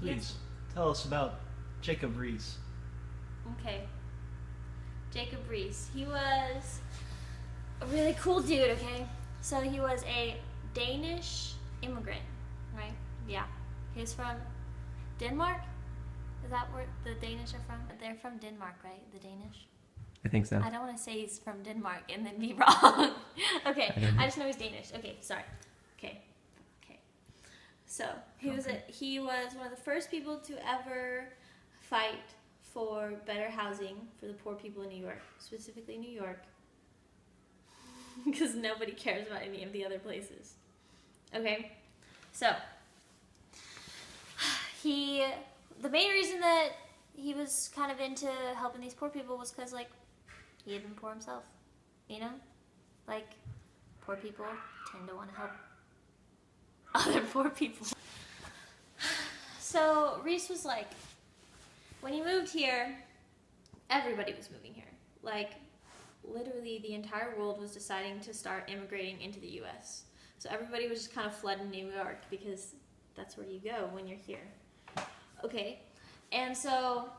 Please, tell us about Jacob Riis. Okay. Jacob Riis. He was a really cool dude, okay? So he was a Danish immigrant, right? Yeah. He was from Denmark? Is that where the Danish are from? They're from Denmark, right? The Danish? I think so. I don't want to say he's from Denmark and then be wrong. Okay, I just know he's Danish. Okay, sorry. Okay. So he was one of the first people to ever fight for better housing for the poor people in New York, specifically New York, because nobody cares about any of the other places. Okay, so the main reason that he was kind of into helping these poor people was because, like, he had been poor himself, you know? Like, poor people tend to want to help other poor people. So Riis was like, when he moved here, everybody was moving here. Like, literally the entire world was deciding to start immigrating into the US. So everybody was just kind of flooding New York because that's where you go when you're here. Okay, and so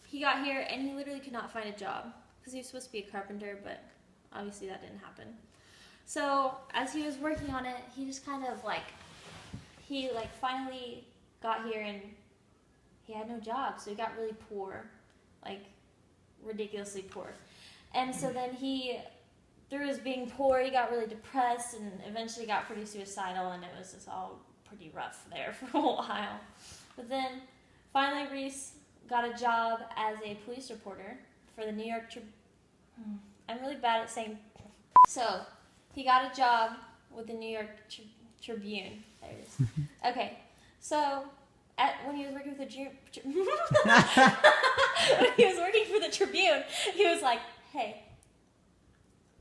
he got here and he literally could not find a job because he was supposed to be a carpenter, but obviously that didn't happen. So as he was working on it, he just kind of he finally got here and he had no job, so he got really poor, like ridiculously poor. And so then through his being poor, he got really depressed and eventually got pretty suicidal, and it was just all pretty rough there for a while. But then finally Riis got a job as a police reporter for the New York I'm really bad at saying. So he got a job with the New York Tribune. There it is. Okay, so when he was working for the Tribune, he was like, "Hey,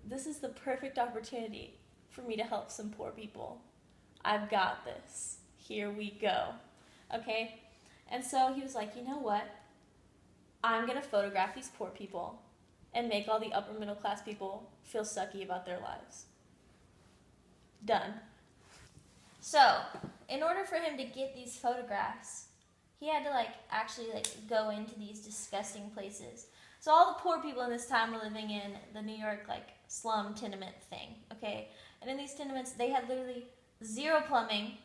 this is the perfect opportunity for me to help some poor people. I've got this. Here we go." Okay? And so he was like, you know what? I'm going to photograph these poor people and make all the upper middle class people feel sucky about their lives. Done. So, in order for him to get these photographs, he had to actually go into these disgusting places. So all the poor people in this time were living in the New York slum tenement thing, okay? And in these tenements, they had literally zero plumbing.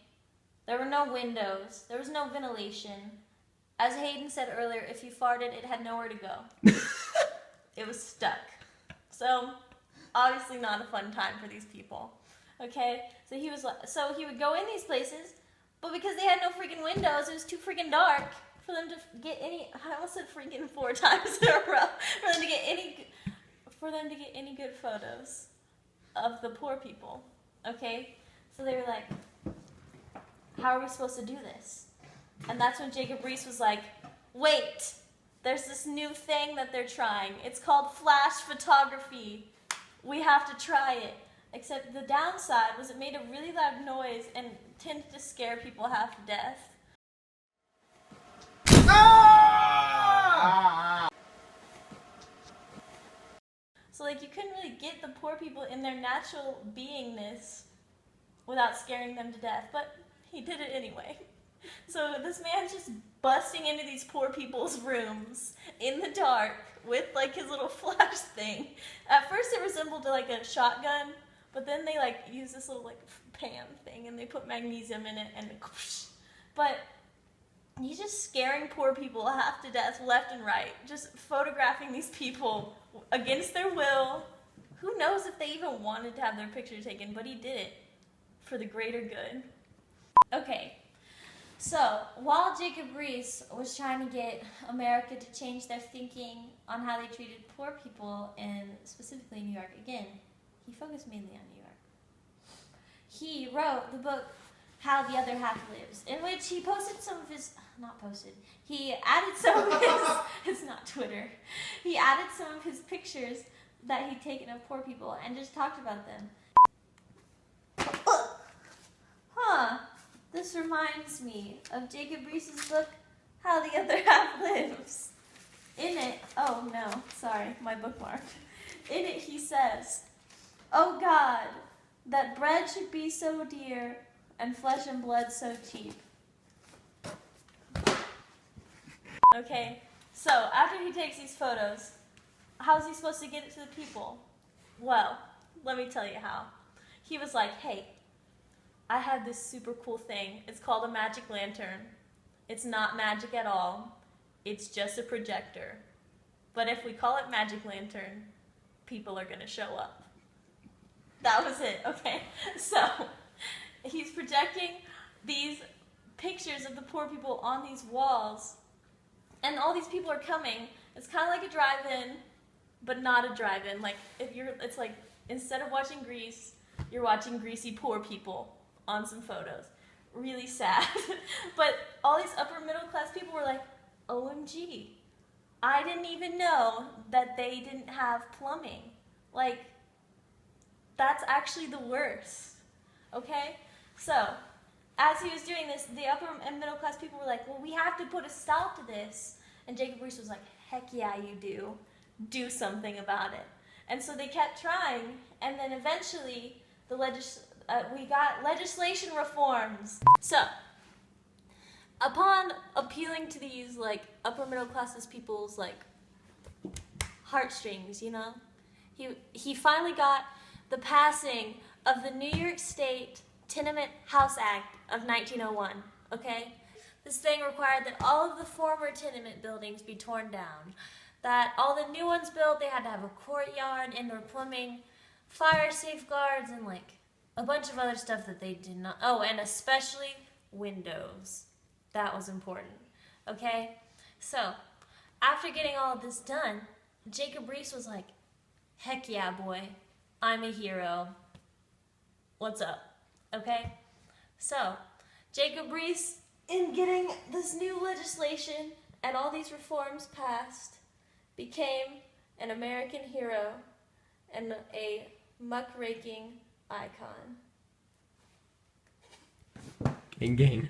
There were no windows. There was no ventilation. As Hayden said earlier, if you farted, it had nowhere to go. It was stuck. So, obviously not a fun time for these people. Okay? So he would go in these places, but because they had no freaking windows, it was too freaking dark for them to get any, I almost said freaking 4 times in a row, for them to get any good photos of the poor people. Okay? So they were like, how are we supposed to do this? And that's when Jacob Riis was like, wait, there's this new thing that they're trying. It's called flash photography. We have to try it. Except the downside was it made a really loud noise and tended to scare people half to death. So you couldn't really get the poor people in their natural beingness without scaring them to death, but he did it anyway. So this man's just busting into these poor people's rooms in the dark with his little flash thing. At first it resembled a shotgun, but then they use this little pan thing and they put magnesium in it and but he's just scaring poor people half to death left and right, just photographing these people against their will. Who knows if they even wanted to have their picture taken, but he did it for the greater good. Okay, so while Jacob Riis was trying to get America to change their thinking on how they treated poor people, and specifically New York, again, he focused mainly on New York. He wrote the book How the Other Half Lives, in which he posted some of his, he added some of his, it's not Twitter, he added some of his pictures that he'd taken of poor people and just talked about them. This reminds me of Jacob Riis's book, How the Other Half Lives. In it, oh no, sorry, my bookmark. In it he says, "Oh God, that bread should be so dear and flesh and blood so cheap." Okay? So, after he takes these photos, how's he supposed to get it to the people? Well, let me tell you how. He was like, hey, I have this super cool thing. It's called a magic lantern. It's not magic at all. It's just a projector. But if we call it magic lantern, people are going to show up. That was it, okay? So, he's projecting these pictures of the poor people on these walls, and all these people are coming. It's kind of like a drive-in, but not a drive-in. Like, it's like, instead of watching Grease, you're watching greasy poor people on some photos. Really sad. But all these upper middle class people were like, OMG, I didn't even know that they didn't have plumbing. Like, that's actually the worst. Okay? So, as he was doing this, the upper and middle class people were like, well, we have to put a stop to this. And Jacob Riis was like, heck yeah, you do. Do something about it. And so they kept trying, and then eventually we got legislation reforms. So, upon appealing to these like upper middle classes people's like heartstrings, you know, he finally got the passing of the New York State Tenement House Act of 1901. Okay, this thing required that all of the former tenement buildings be torn down. That all the new ones built, they had to have a courtyard, indoor plumbing, fire safeguards, and like a bunch of other stuff that they did not. Oh, and especially windows. That was important. Okay? So, after getting all of this done, Jacob Riis was like, heck yeah, boy. I'm a hero. What's up? Okay? So, Jacob Riis, in getting this new legislation and all these reforms passed, became an American hero and a muckraking icon. Gang gang.